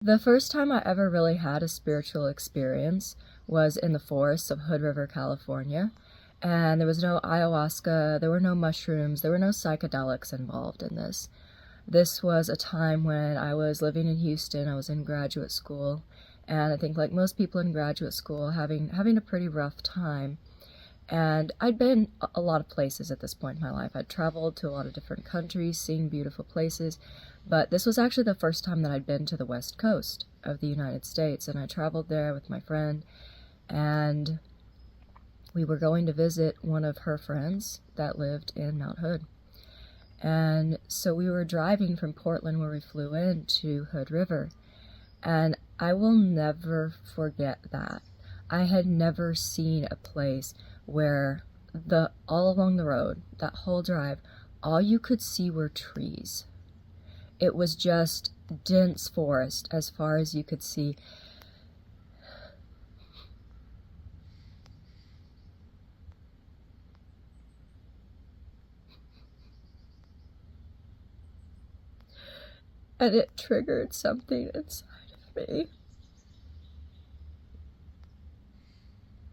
The first time I ever really had a spiritual experience was in the forests of Hood River, California. And there was no ayahuasca, there were no mushrooms, there were no psychedelics involved in this. This was a time when I was living in Houston. I was in graduate school, and I think like most people in graduate school, having a pretty rough time. And I'd been a lot of places at this point in my life. I'd traveled to a lot of different countries, seeing beautiful places, but this was actually the first time that I'd been to the West Coast of the United States, and I traveled there with my friend, and we were going to visit one of her friends that lived in Mount Hood. And so we were driving from Portland, where we flew in, to Hood River, and I will never forget that. I had never seen a place where all along the road, that whole drive, all you could see were trees. It was just dense forest as far as you could see. And it triggered something inside of me.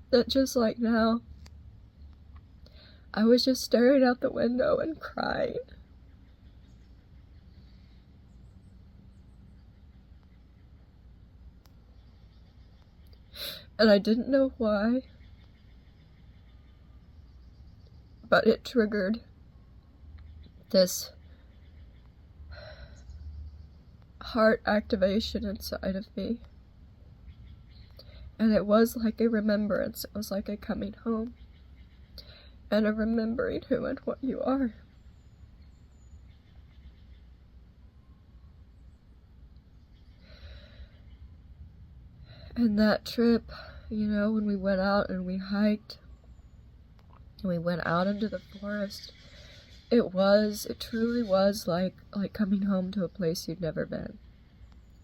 That just like now, I was just staring out the window and crying. And I didn't know why, but it triggered this heart activation inside of me. And it was like a remembrance. It was like a coming home and a remembering who and what you are. And that trip, when we went out and we hiked, and we went out into the forest, it truly was like coming home to a place you'd never been.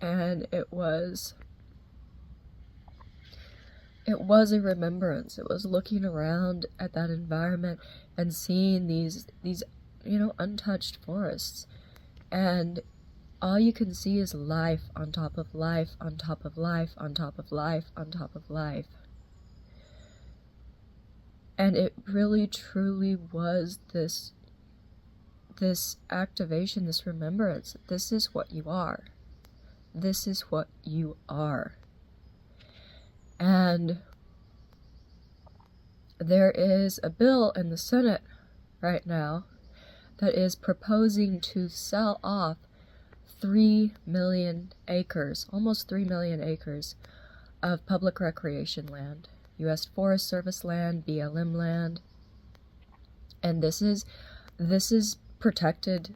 And it was a remembrance. It was looking around at that environment and seeing these untouched forests, and all you can see is life on top of life on top of life on top of life on top of life. And it really truly was this activation, this remembrance. This is what you are. This is what you are. And there is a bill in the Senate right now that is proposing to sell off 3 million acres, almost 3 million acres of public recreation land, U.S. Forest Service land, BLM land. And this is protected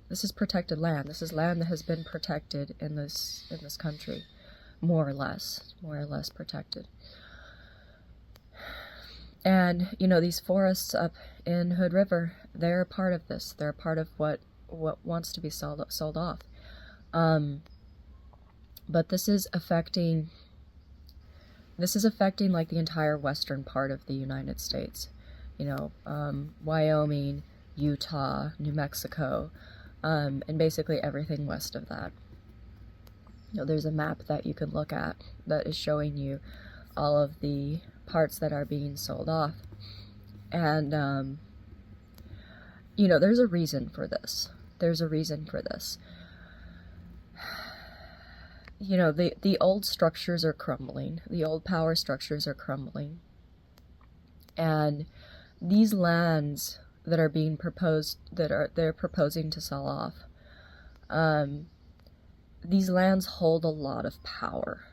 land. This is land that has been protected in this country, more or less protected. And these forests up in Hood River, they're a part of this. They're a part of what wants to be sold off. But this is affecting like the entire western part of the United States. Wyoming, Utah, New Mexico, and basically everything west of that. There's a map that you can look at that is showing you all of the parts that are being sold off. And, there's a reason for this. The old structures are crumbling. The old power structures are crumbling. And these lands that are being proposed, they're proposing to sell off, these lands hold a lot of power.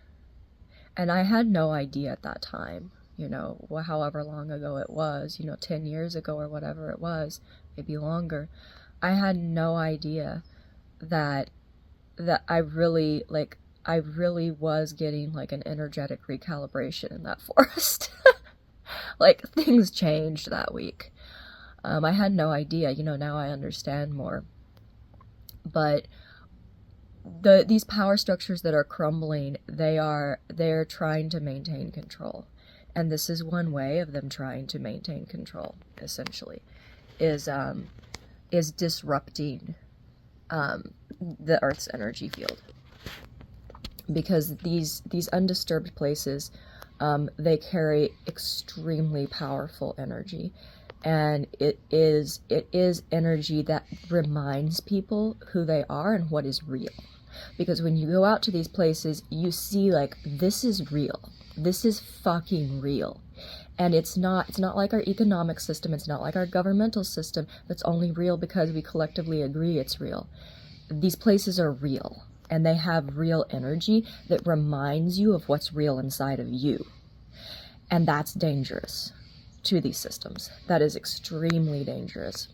And I had no idea at that time, however long ago it was, 10 years ago or whatever it was, maybe longer. I had no idea that I really was getting like an energetic recalibration in that forest. Like things changed that week. I had no idea, now I understand more. But these power structures that are crumbling, they're trying to maintain control. And this is one way of them trying to maintain control, essentially, is disrupting the Earth's energy field. because these undisturbed places, they carry extremely powerful energy, and it is energy that reminds people who they are and what is real. Because when you go out to these places, you see, like, this is real. This is fucking real. And it's not like our economic system, it's not like our governmental system that's only real because we collectively agree it's real. These places are real, and they have real energy that reminds you of what's real inside of you. And that's dangerous to these systems. That is extremely dangerous.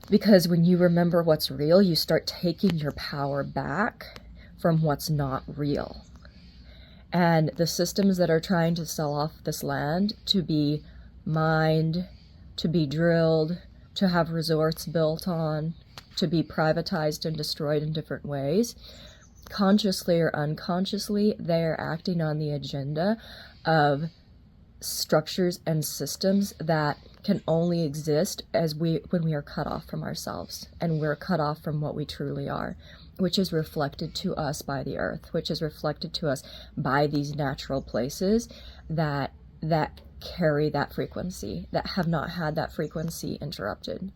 Because when you remember what's real, you start taking your power back from what's not real. And the systems that are trying to sell off this land to be mined, to be drilled, to have resorts built on, to be privatized and destroyed in different ways, consciously or unconsciously, they are acting on the agenda of structures and systems that can only exist when we are cut off from ourselves, and we're cut off from what we truly are, which is reflected to us by the earth, which is reflected to us by these natural places that carry that frequency, that have not had that frequency interrupted.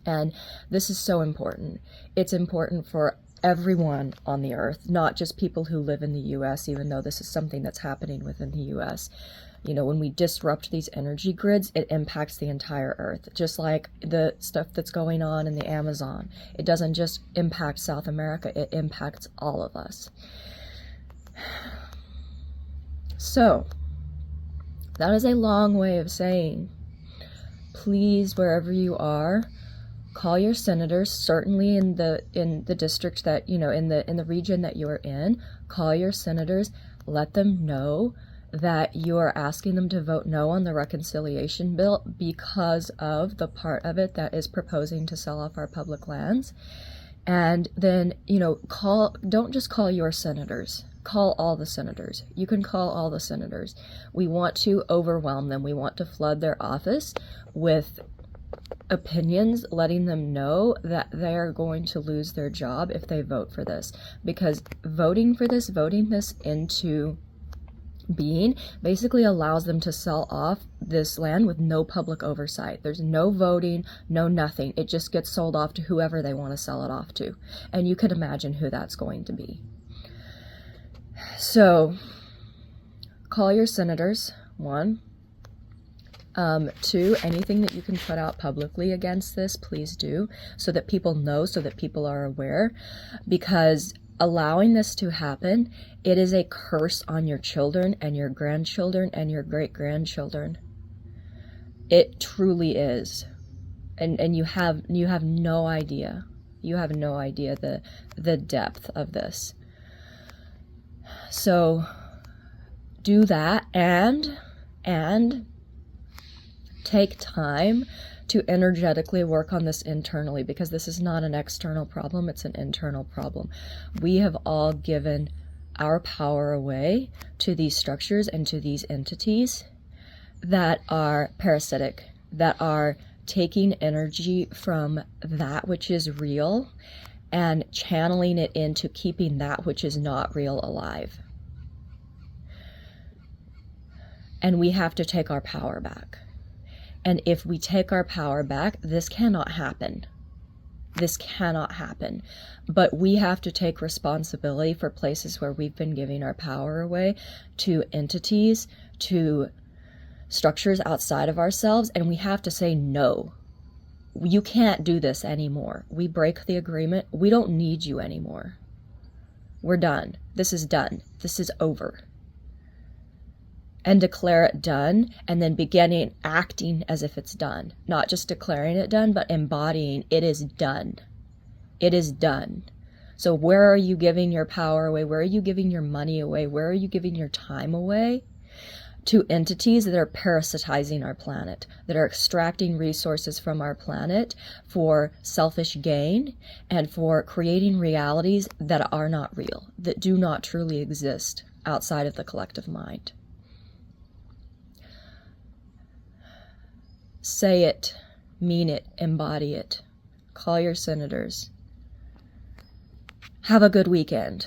And this is so important. It's important for everyone on the earth, not just people who live in the US, even though this is something that's happening within the US. You know, when we disrupt these energy grids, it impacts the entire earth. Just like the stuff that's going on in the Amazon. It doesn't just impact South America, it impacts all of us. So, that is a long way of saying, please, wherever you are, call your senators, certainly in the district that, you know, in the region that you're in, call your senators, let them know that you are asking them to vote no on the reconciliation bill because of the part of it that is proposing to sell off our public lands. And then, you know, don't just call your senators, call all the senators. You can call all the senators. We want to overwhelm them. We want to flood their office with opinions, letting them know that they are going to lose their job if they vote for this. Because voting this into being basically allows them to sell off this land with no public oversight. There's no voting, no nothing. It just gets sold off to whoever they want to sell it off to. And you can imagine who that's going to be. So, call your senators, 1. 2, anything that you can put out publicly against this, please do, so that people know, so that people are aware, because allowing this to happen, it is a curse on your children and your grandchildren and your great-grandchildren. It truly is. And you have no idea. You have no idea the depth of this. So do that, and take time to energetically work on this internally, because this is not an external problem, it's an internal problem. We have all given our power away to these structures and to these entities that are parasitic, that are taking energy from that which is real and channeling it into keeping that which is not real alive. And we have to take our power back. And if we take our power back, this cannot happen. This cannot happen. But we have to take responsibility for places where we've been giving our power away to entities, to structures outside of ourselves, and we have to say no. You can't do this anymore. We break the agreement. We don't need you anymore. We're done. This is done. This is over. And declare it done, and then beginning acting as if it's done. Not just declaring it done, but embodying it is done. It is done. So where are you giving your power away? Where are you giving your money away? Where are you giving your time away? To entities that are parasitizing our planet, that are extracting resources from our planet for selfish gain and for creating realities that are not real, that do not truly exist outside of the collective mind. Say it, mean it, embody it. Call your senators. Have a good weekend.